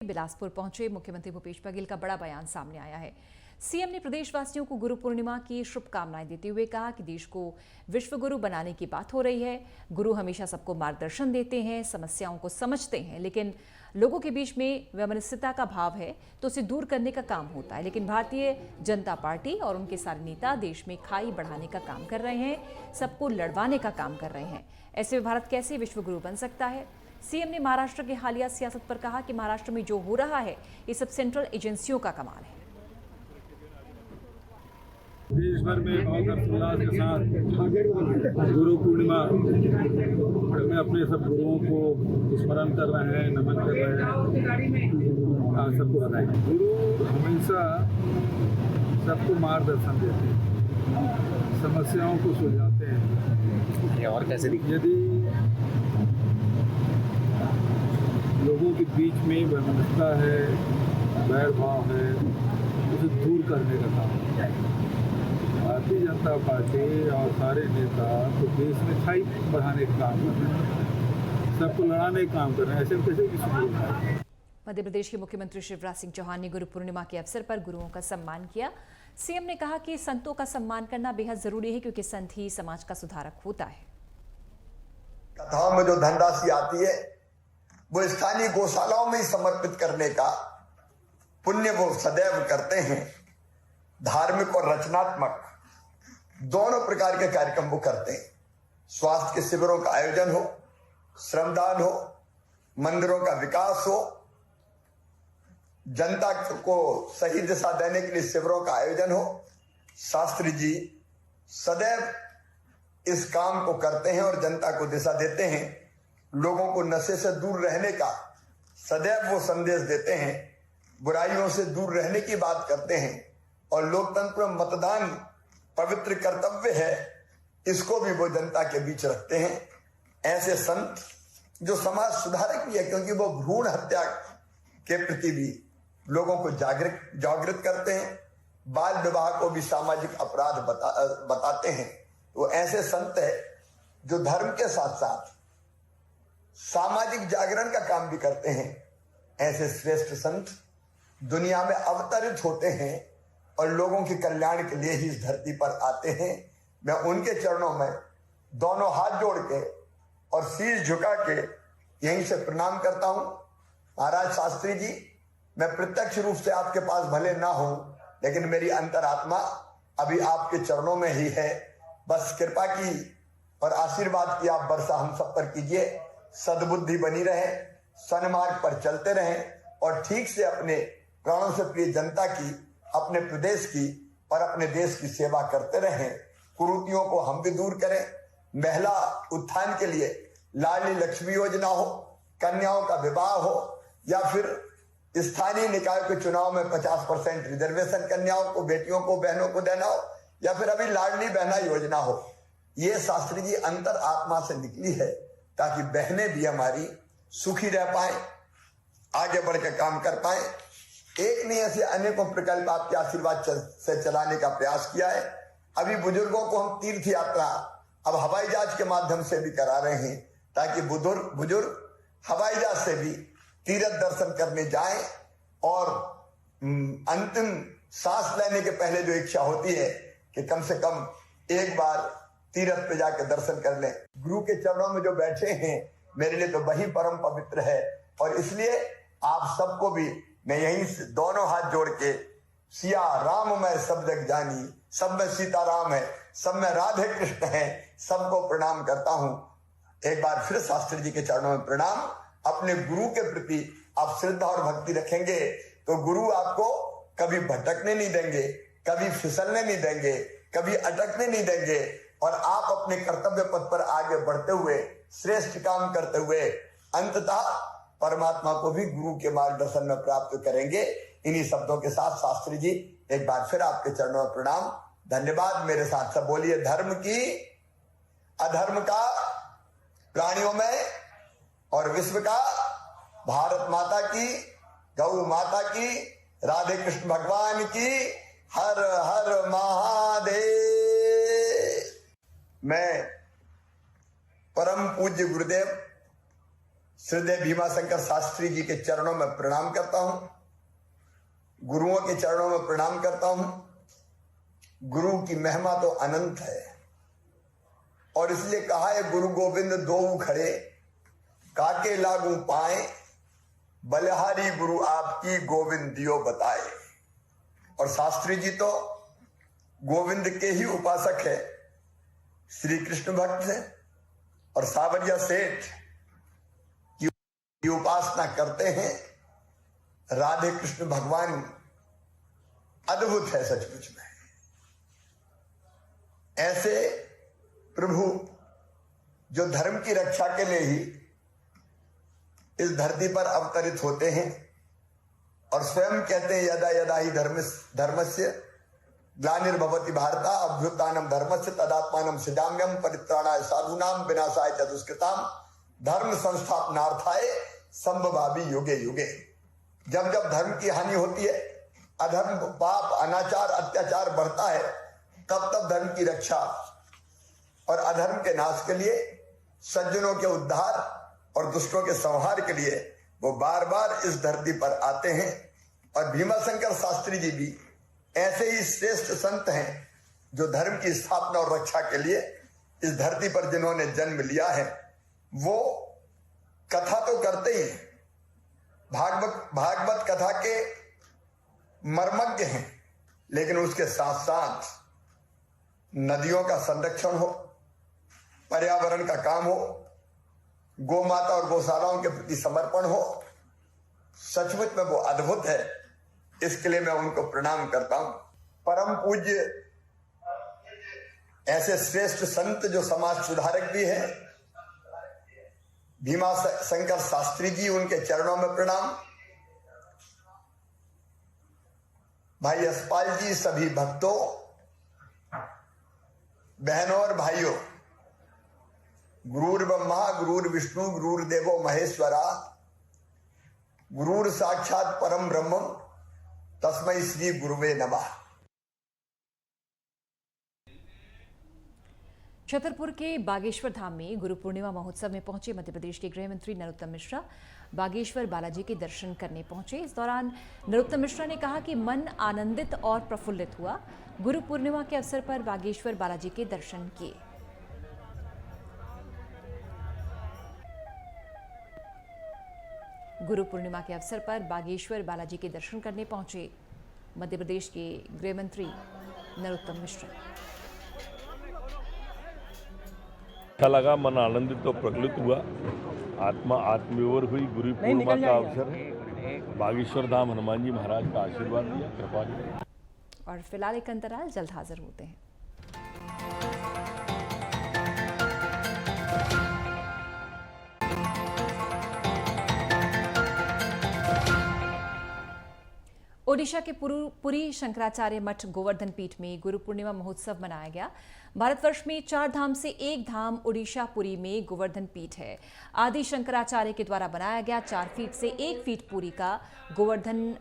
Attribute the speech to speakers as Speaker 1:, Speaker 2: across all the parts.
Speaker 1: बिलासपुर पहुंचे मुख्यमंत्री भूपेश बघेल का बड़ा बयान सामने आया है। सीएम ने प्रदेशवासियों को गुरु पूर्णिमा की शुभकामनाएं देते हुए कहा कि देश को विश्व गुरु बनाने की बात हो रही है। गुरु हमेशा सबको मार्गदर्शन देते हैं, समस्याओं को समझते हैं, लेकिन लोगों के बीच में वैमनस्यता का भाव है तो उसे दूर करने का काम होता है। लेकिन भारतीय जनता पार्टी और उनके सारे नेता देश में खाई बढ़ाने का काम कर रहे हैं, सबको लड़वाने का काम कर रहे हैं। ऐसे में भारत कैसे विश्व गुरु बन सकता है? सीएम ने महाराष्ट्र की हालिया सियासत पर कहा कि महाराष्ट्र में जो हो रहा है ये सब सेंट्रल एजेंसियों का कमाल है।
Speaker 2: देश भर में बहुत हर्षोल्लास के साथ गुरु पूर्णिमा में अपने सब गुरुओं को स्मरण कर रहे हैं, नमन कर रहे हैं। सबको बधाई। गुरु हमेशा सबको मार्गदर्शन देते हैं, समस्याओं को सुलझाते हैं।
Speaker 3: और कैसे
Speaker 2: यदि लोगों के बीच में वैमनस्यता है, वैर भाव है, उसे दूर करने का काम है। भारतीय जनता पार्टी और सारे नेता तो देश में खाई बढ़ाने का काम कर रहे हैं, सबको लड़ाने का काम कर रहे हैं। ऐसे कैसे विश्व गुरु है?
Speaker 1: मध्य प्रदेश के मुख्यमंत्री शिवराज सिंह चौहान ने गुरु पूर्णिमा के अवसर पर गुरुओं का सम्मान किया। सीएम ने कहा कि संतों का सम्मान करना बेहद जरूरी है क्योंकि संत ही समाज का सुधारक होता है।
Speaker 4: कथाओं में जो धनराशि आती है वो स्थानीय गौशालाओं में ही समर्पित करने का पुण्य वो सदैव करते हैं। धार्मिक और रचनात्मक दोनों प्रकार के कार्यक्रम वो करते हैं। स्वास्थ्य के शिविरों का आयोजन हो, श्रमदान हो, मंदिरों का विकास हो, जनता को सही दिशा देने के लिए शिविरों का आयोजन हो। शास्त्री जी सदैव इस काम को करते हैं और जनता को दिशा देते हैं। लोगों को नशे से दूर रहने का सदैव वो संदेश देते हैं, बुराइयों से दूर रहने की बात करते हैं और लोकतंत्र में मतदान पवित्र कर्तव्य है, इसको भी वो जनता के बीच रखते हैं। ऐसे संत जो समाज सुधारक भी है क्योंकि वो भ्रूण हत्या के प्रति भी लोगों को जागृत करते हैं, बाल विवाह को भी सामाजिक अपराध बताते हैं। वो ऐसे संत है जो धर्म के साथ साथ सामाजिक जागरण का काम भी करते हैं। ऐसे श्रेष्ठ संत दुनिया में अवतरित होते हैं और लोगों के कल्याण के लिए ही इस धरती पर आते हैं। मैं उनके चरणों में दोनों हाथ जोड़ के और शीश झुका के यहीं से प्रणाम करता हूं। महाराज शास्त्री जी, मैं प्रत्यक्ष रूप से आपके पास भले ना हूं, लेकिन मेरी अंतरात्मा अभी आपके चरणों में ही है। बस कृपा की और आशीर्वाद की आप वर्षा हम सब पर कीजिए। सद्बुद्धि बनी रहे, सन्मार्ग पर चलते रहें और ठीक से अपने प्राणों से प्रिय जनता की, अपने प्रदेश की और अपने देश की सेवा करते रहें। कुरीतियों को हम भी दूर करें। महिला उत्थान के लिए लाडली लक्ष्मी योजना हो, कन्याओं का विवाह हो, या फिर स्थानीय निकाय के चुनाव में 50% रिजर्वेशन कन्याओं को, बेटियों को, बहनों को देना हो, या फिर अभी लाडली बहना योजना हो। ये शास्त्री जी अंतर आत्मा से निकली है ताकि बहनें भी हमारी सुखी रह पाए, आगे बढ़ के काम कर पाए। एक नहीं, ऐसे अनेकों प्रकल्प आपके आशीर्वाद से चलाने का प्रयास किया है। अभी बुजुर्गों को हम तीर्थ यात्रा अब हवाई जहाज के माध्यम से भी करा रहे हैं ताकि बुजुर्ग हवाई जहाज से भी तीर्थ दर्शन करने जाएं और अंतिम सांस लेने के पहले जो इच्छा होती है कि कम से कम एक बार तीर्थ पे जाकर दर्शन कर लें। गुरु के चरणों में जो बैठे हैं मेरे लिए तो वही परम पवित्र है और इसलिए आप सबको भी मैं यहीं से दोनों हाथ जोड़ के सिया राम मैं सब जग जानी, सब में सीता राम है, सब में राधे कृष्ण है, सबको प्रणाम करता हूं। एक बार फिर शास्त्री जी के चरणों में प्रणाम। अपने गुरु के प्रति आप श्रद्धा और भक्ति रखेंगे तो गुरु आपको कभी भटकने नहीं देंगे, कभी फिसलने नहीं देंगे, कभी अटकने नहीं देंगे और आप अपने कर्तव्य पथ पर आगे बढ़ते हुए, श्रेष्ठ काम करते हुए अंततः परमात्मा को भी गुरु के मार्गदर्शन में प्राप्त करेंगे। इन्हीं शब्दों के साथ शास्त्री जी एक बार फिर आपके चरणों में प्रणाम, धन्यवाद। मेरे साथ सब बोलिए, धर्म की, अधर्म का, प्राणियों में और विश्व का, भारत माता की, गौ माता की, राधे कृष्ण भगवान की, हर हर महादेव। मैं परम पूज्य गुरुदेव श्रद्धेय भीमाशंकर शास्त्री जी के चरणों में प्रणाम करता हूं, गुरुओं के चरणों में प्रणाम करता हूं। गुरु की महिमा तो अनंत है और इसलिए कहा है गुरु गोविंद दोऊ खड़े काके लागू पाए, बलिहारी गुरु आपकी गोविंद दियो बताए। और शास्त्री जी तो गोविंद के ही उपासक है, श्री कृष्ण भक्त है और सावरिया सेठ की उपासना करते हैं। राधे कृष्ण भगवान अद्भुत है सचमुच में। ऐसे प्रभु जो धर्म की रक्षा के लिए ही इस धरती पर अवतरित होते हैं और स्वयं कहते हैं यदा यदा ही धर्मस्य ग्लानिर्भवति भारता अभ्युत्थानम धर्मस्य तदात्मानं सृजाम्यहं परित्राणाय साधूनां विनाशाय च दुष्कृतां धर्म संस्थापनार्थाय संभवामि युगे युगे। जब जब धर्म की हानि होती है, अधर्म, पाप, अनाचार, अत्याचार बढ़ता है, तब तब धर्म की रक्षा और अधर्म के नाश के लिए, सज्जनों के उद्धार और दुष्टों के संहार के लिए वो बार बार इस धरती पर आते हैं। और भीमाशंकर शास्त्री जी भी ऐसे ही श्रेष्ठ संत हैं जो धर्म की स्थापना और रक्षा के लिए इस धरती पर जिन्होंने जन्म लिया है। वो कथा तो करते ही हैं, भागवत कथा के मर्मज्ञ हैं, लेकिन उसके साथ साथ नदियों का संरक्षण हो, पर्यावरण का काम हो, गौ माता और गौशालाओं के प्रति समर्पण हो, सचमुच में वो अद्भुत है। इसके लिए मैं उनको प्रणाम करता हूं। परम पूज्य ऐसे श्रेष्ठ संत जो समाज सुधारक भी हैं, भीमाशंकर शास्त्री जी, उनके चरणों में प्रणाम। भाई यशपाल जी, सभी भक्तों, बहनों और भाइयों, गुरुर् ब्रह्मा गुरुर्विष्णु गुरुर्देवो महेश्वरा, गुरुर् साक्षात परम ब्रह्म तस्मै श्री गुरुवे नमः।
Speaker 1: छतरपुर के बागेश्वर धाम में गुरु पूर्णिमा महोत्सव में पहुंचे मध्य प्रदेश के गृह मंत्री नरोत्तम मिश्रा बागेश्वर बालाजी के दर्शन करने पहुंचे। इस दौरान नरोत्तम मिश्रा ने कहा कि मन आनंदित और प्रफुल्लित हुआ। गुरु पूर्णिमा के अवसर पर बागेश्वर बालाजी के दर्शन किए। गुरु पूर्णिमा के अवसर पर बागेश्वर बालाजी के दर्शन करने पहुंचे मध्य प्रदेश के गृह मंत्री नरोत्तम मिश्रा।
Speaker 3: अच्छा लगा, मन आनंदित और प्रफुल्लित हुआ, आत्मा आत्मविभोर हुई। गुरु पूर्णिमा का अवसर है, बागेश्वर धाम हनुमान जी महाराज का आशीर्वाद दिया, कृपा दिया।
Speaker 1: और फिलहाल एक अंतराल, जल्द हाजिर होते हैं। ओडिशा के पुरी शंकराचार्य मठ गोवर्धन पीठ में गुरु पूर्णिमा महोत्सव मनाया गया। भारतवर्ष में 4 धाम से एक धाम ओडिशा पुरी में गोवर्धन पीठ है। आदि शंकराचार्य के द्वारा बनाया गया 4 फीट से 1 फीट पुरी का गोवर्धन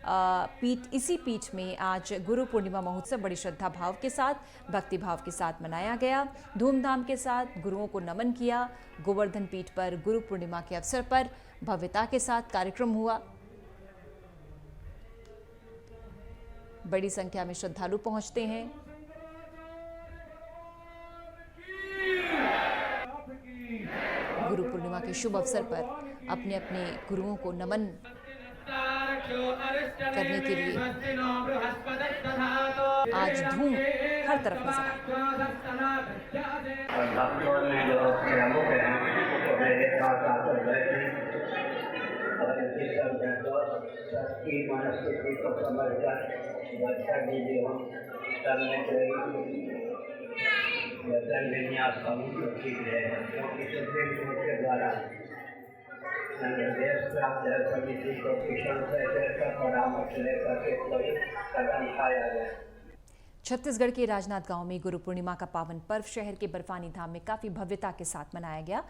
Speaker 1: पीठ, इसी पीठ में आज गुरु पूर्णिमा महोत्सव बड़ी श्रद्धा भाव के साथ, भक्ति भाव के साथ मनाया गया। धूमधाम के साथ गुरुओं को नमन किया। गोवर्धन पीठ पर गुरु पूर्णिमा के अवसर पर भव्यता के साथ कार्यक्रम हुआ। बड़ी संख्या में श्रद्धालु पहुंचते हैं। गुरु पूर्णिमा के शुभ अवसर पर अपने अपने गुरुओं को नमन करने के लिए आज धूम हर तरफ नजर
Speaker 5: वचन विन्यास समुद्र ठीक रहेगा, क्योंकि के द्वारा देश प्राप्त समिति को शिक्षण से परामर्श लेकर के कोई कदम उठाया गया।
Speaker 1: छत्तीसगढ़ के राजनांद गांव में गुरु पूर्णिमा का पावन पर्व शहर के बर्फानी धाम में काफी भव्यता के साथ मनाया गया।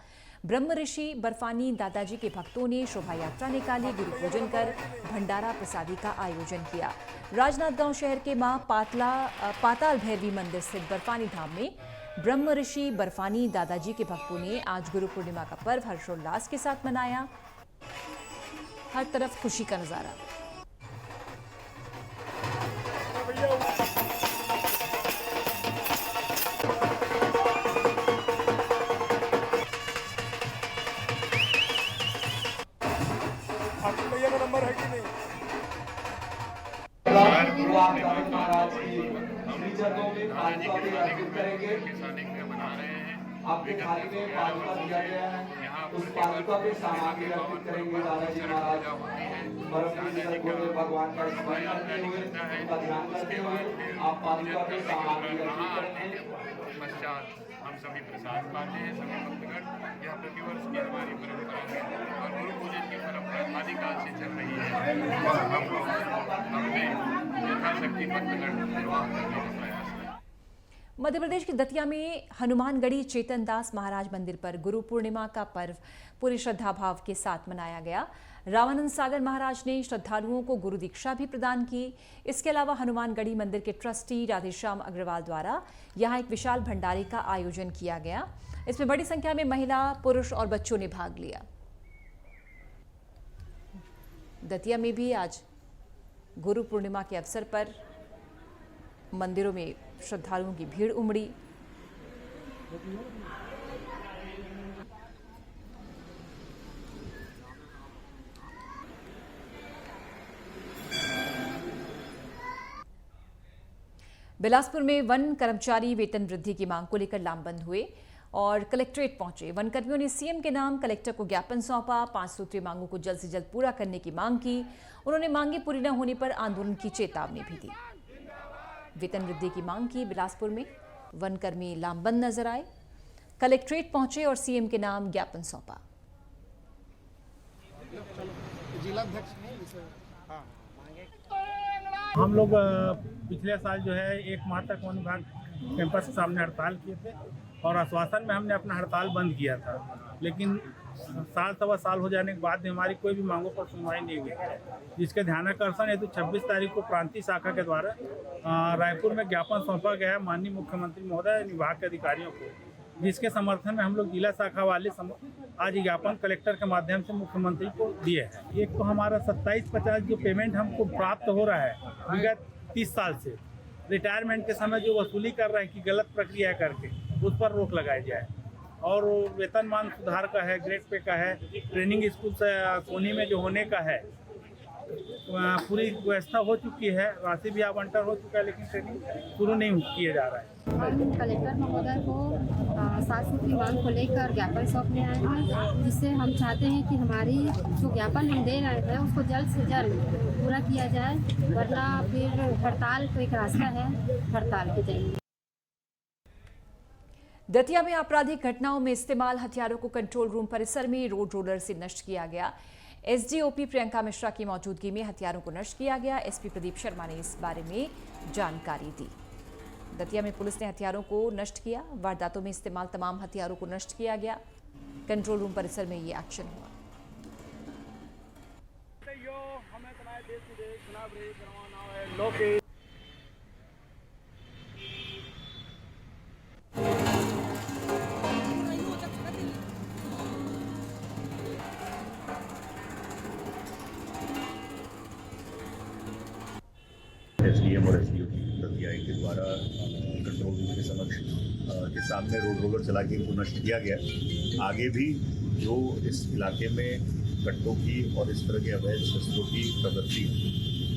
Speaker 1: ब्रह्म ऋषि बर्फानी दादाजी के भक्तों ने शोभा यात्रा निकाली, गुरु पूजन कर भंडारा प्रसादी का आयोजन किया। राजनांद गांव शहर के मां पाताल भैरवी मंदिर स्थित बर्फानी धाम में ब्रह्म ऋषि बर्फानी दादाजी के भक्तों ने आज गुरु पूर्णिमा का पर्व हर्षोल्लास के साथ मनाया। हर तरफ खुशी का नजारा।
Speaker 6: भैया का नंबर है कि नहीं?
Speaker 7: महाराज की चरणों में पादुका भी अर्पित करेंगे। आपके थाली में पादुका दिया गया है, उस पादुका पे सामग्री अर्पित करेंगे। दादाजी महाराज भगवान का स्मरण करते हुए, उनका ध्यान करते हुए आप पादुका पे सामग्री अर्पित करेंगे।
Speaker 8: पश्चात हम सभी प्रसाद पाते हैं। सभी भक्तगण, यह प्रतिवर्ष की हमारी परंपरा है और गुरु पूजन की परंपरा आदिकाल से चल रही है और हम लोग अपने यथाशक्ति भक्तगण निर्वाह करने का प्रयास करें।
Speaker 1: मध्य प्रदेश के दतिया में हनुमानगढ़ी चेतन दास महाराज मंदिर पर गुरु पूर्णिमा का पर्व पूरी श्रद्धा भाव के साथ मनाया गया। रामानंद सागर महाराज ने श्रद्धालुओं को गुरु दीक्षा भी प्रदान की। इसके अलावा हनुमानगढ़ी मंदिर के ट्रस्टी राधेश्याम अग्रवाल द्वारा यहां एक विशाल भंडारे का आयोजन किया गया। इसमें बड़ी संख्या में महिला, पुरुष और बच्चों ने भाग लिया। दतिया में भी आज गुरु पूर्णिमा के अवसर पर मंदिरों में श्रद्धालुओं की भीड़ उमड़ी। बिलासपुर में वन कर्मचारी वेतन वृद्धि की मांग को लेकर लामबंद हुए और कलेक्ट्रेट पहुंचे। वन कर्मियों ने सीएम के नाम कलेक्टर को ज्ञापन सौंपा। 5 सूत्रीय मांगों को जल्द से जल्द पूरा करने की मांग की। उन्होंने मांगे पूरी न होने पर आंदोलन की चेतावनी भी दी। वेतन वृद्धि की मांग की। बिलासपुर में वन कर्मी लामबंद नजर आए, कलेक्ट्रेट पहुंचे और सीएम के नाम ज्ञापन सौंपा।
Speaker 6: हम लोग पिछले साल जो है 1 माह तक वन विभाग कैंपस के सामने हड़ताल किए थे और आश्वासन में हमने अपना हड़ताल बंद किया था, लेकिन साल सवा साल हो जाने के बाद भी हमारी कोई भी मांगों पर सुनवाई नहीं हुई, जिसके ध्यानाकर्षण हेतु 26 तारीख को प्रांतीय शाखा के द्वारा रायपुर में ज्ञापन सौंपा गया है माननीय मुख्यमंत्री महोदय विभाग के अधिकारियों को, जिसके समर्थन में हम लोग जिला शाखा वाले आज ज्ञापन कलेक्टर के माध्यम से मुख्यमंत्री को दिए हैं। एक तो हमारा 2750 जो पेमेंट हमको प्राप्त हो रहा है विगत 30 साल से, रिटायरमेंट के समय जो वसूली कर रहे हैं कि गलत प्रक्रिया करके उस पर रोक लगाई जाए। और वेतनमान सुधार का है, ग्रेड पे का है, ट्रेनिंग स्कूल से सोनी में जो होने का है पूरी व्यवस्था हो चुकी है, राशि भी आवंटन हो चुका है, लेकिन ट्रेनिंग शुरू नहीं किया जा रहा है।
Speaker 9: हम कलेक्टर महोदय को 7 सूत्री मांग को लेकर ज्ञापन सौंपने आए हैं, जिससे हम चाहते हैं कि हमारी जो ज्ञापन हम दे रहे हैं उसको जल्द से जल्द पूरा किया जाए, वरना फिर हड़ताल को एक रास्ता है, हड़ताल पे जाएंगे।
Speaker 1: दतिया में आपराधिक घटनाओं में इस्तेमाल हथियारों को कंट्रोल रूम परिसर में रोड रोलर से नष्ट किया गया। एसडीओपी प्रियंका मिश्रा की मौजूदगी में हथियारों को नष्ट किया गया। एसपी प्रदीप शर्मा ने इस बारे में जानकारी दी। दतिया में पुलिस ने हथियारों को नष्ट किया। वारदातों में इस्तेमाल तमाम हथियारों को नष्ट किया गया। कंट्रोल रूम परिसर में ये एक्शन हुआ।
Speaker 10: एसडीएम और एसडीओ की दतिया के द्वारा कंट्रोल रूम के समक्ष के सामने रोड रोलर चला के इनको नष्ट किया गया। आगे भी जो इस इलाके में कट्टों की और इस तरह के अवैध शस्त्रों की प्रवृत्ति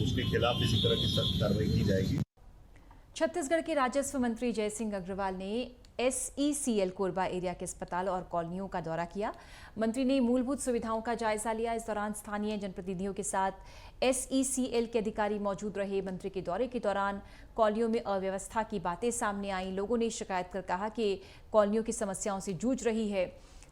Speaker 10: उसके खिलाफ इसी तरह की सख्त कार्रवाई की जाएगी।
Speaker 1: छत्तीसगढ़ के राजस्व मंत्री जयसिंह अग्रवाल ने SECL कोरबा एरिया के अस्पताल और कॉलोनियों का दौरा किया। मंत्री ने मूलभूत सुविधाओं का जायजा लिया। इस दौरान स्थानीय जनप्रतिनिधियों के साथ SECL के अधिकारी मौजूद रहे। मंत्री के दौरे के दौरान कॉलोनियों में अव्यवस्था की बातें सामने आईं। लोगों ने शिकायत कर कहा कि कॉलोनियों की समस्याओं से जूझ रही है।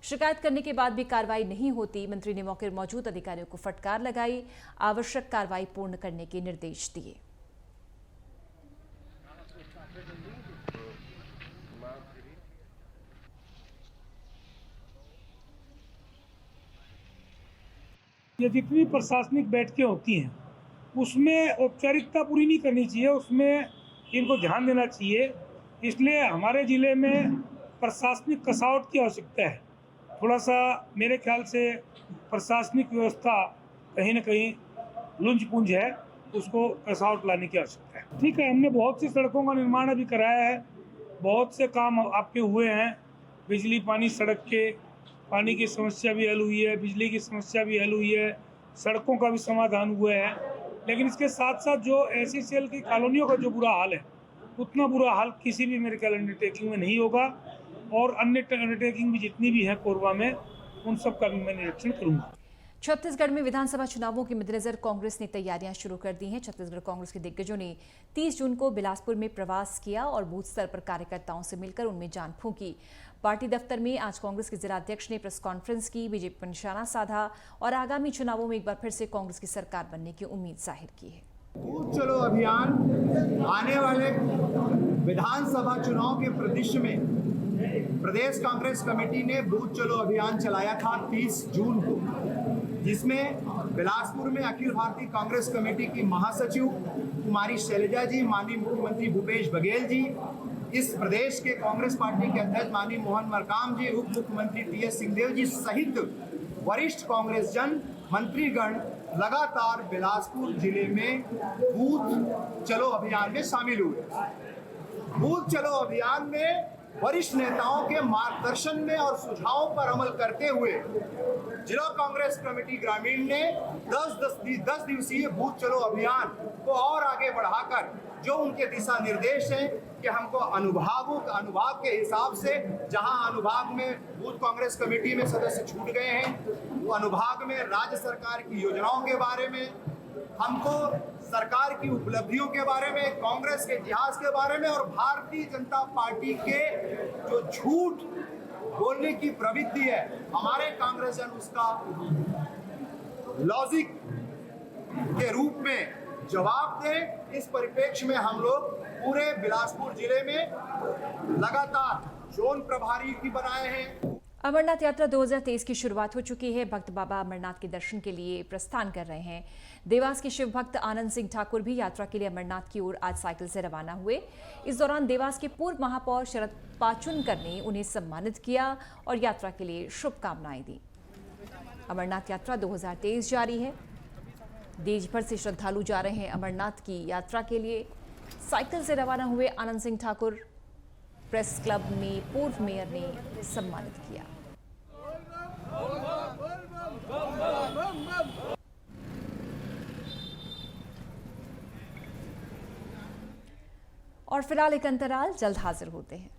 Speaker 1: शिकायत करने के बाद भी कार्रवाई नहीं होती। मंत्री ने मौके पर मौजूद अधिकारियों को फटकार लगाई, आवश्यक कार्रवाई पूर्ण करने के निर्देश दिए।
Speaker 6: ये जितनी प्रशासनिक बैठकें होती हैं उसमें औपचारिकता पूरी नहीं करनी चाहिए, उसमें इनको ध्यान देना चाहिए इसलिए हमारे ज़िले में प्रशासनिक कसावट की आवश्यकता है। थोड़ा सा मेरे ख्याल से प्रशासनिक व्यवस्था कहीं ना कहीं लुंज पुंज है, उसको कसावट लाने की आवश्यकता है। ठीक है, हमने बहुत सी सड़कों का निर्माण अभी कराया है, बहुत से काम आपके हुए हैं। बिजली पानी सड़क के पानी की समस्या भी हल हुई है, बिजली की समस्या भी हल हुई है, सड़कों का भी समाधान हुआ है। लेकिन इसके साथ साथ जो SECL की कॉलोनियों का जो बुरा हाल है, उतना बुरा हाल किसी भी मेरे ख्याल अंडरटेकिंग में नहीं होगा। और अन्य अंडरटेकिंग भी जितनी भी है कोरबा में, उन सब का भी मैं निरीक्षण करूँगा।
Speaker 1: छत्तीसगढ़ में विधानसभा चुनावों के मद्देनजर कांग्रेस ने तैयारियां शुरू कर दी हैं। छत्तीसगढ़ कांग्रेस के दिग्गजों ने 30 जून को बिलासपुर में प्रवास किया और बूथ स्तर पर कार्यकर्ताओं से मिलकर उनमें जान फूंकी। पार्टी दफ्तर में आज कांग्रेस के जिलाध्यक्ष ने प्रेस कॉन्फ्रेंस की, बीजेपी पर निशाना साधा और आगामी चुनावों में एक बार फिर से कांग्रेस की सरकार बनने की उम्मीद जाहिर की है।
Speaker 11: बूथ चलो अभियान आने वाले विधानसभा चुनाव के परिदृश्य में प्रदेश कांग्रेस कमेटी ने बूथ चलो अभियान चलाया था 30 जून को, जिसमें बिलासपुर में अखिल भारतीय कांग्रेस कमेटी की महासचिव कुमारी शैलजा जी, माननीय मुख्यमंत्री भूपेश बघेल जी, इस प्रदेश के कांग्रेस पार्टी के अध्यक्ष माननीय मोहन मरकाम जी, उप मुख्यमंत्री TS सिंहदेव जी सहित वरिष्ठ कांग्रेस जन मंत्रीगण लगातार बिलासपुर जिले में बूथ चलो अभियान में शामिल हुए। बूथ चलो अभियान में वरिष्ठ नेताओं के मार्गदर्शन में और सुझावों पर अमल करते हुए जिला कांग्रेस कमेटी ग्रामीण ने 10 दिवसीय बूथ चलो अभियान को और आगे बढ़ाकर जो उनके दिशा निर्देश हैं कि हमको अनुभाग के हिसाब से, जहां अनुभाग में बूथ कांग्रेस कमेटी में सदस्य छूट गए हैं, वो अनुभाग में राज्य सरकार की योजनाओं के बारे में, हमको सरकार की उपलब्धियों के बारे में, कांग्रेस के इतिहास के बारे में और भारतीय जनता पार्टी के जो झूठ बोलने की प्रवृत्ति है, हमारे कांग्रेस जन उसका लॉजिक के रूप में जवाब दें। इस परिप्रेक्ष्य में हम लोग पूरे बिलासपुर जिले में लगातार जोन प्रभारी भी बनाए हैं।
Speaker 1: अमरनाथ यात्रा 2023 की शुरुआत हो चुकी है। भक्त बाबा अमरनाथ के दर्शन के लिए प्रस्थान कर रहे हैं। देवास के शिव भक्त आनंद सिंह ठाकुर भी यात्रा के लिए अमरनाथ की ओर आज साइकिल से रवाना हुए। इस दौरान देवास के पूर्व महापौर शरद पाचुनकर ने उन्हें सम्मानित किया और यात्रा के लिए शुभकामनाएं दी। अमरनाथ यात्रा 2023 जारी है। देश भर से श्रद्धालु जा रहे हैं अमरनाथ की यात्रा के लिए। साइकिल से रवाना हुए आनंद सिंह ठाकुर प्रेस क्लब में पूर्व मेयर ने सम्मानित किया। और फिलहाल एक अंतराल, जल्द हाजिर होते हैं।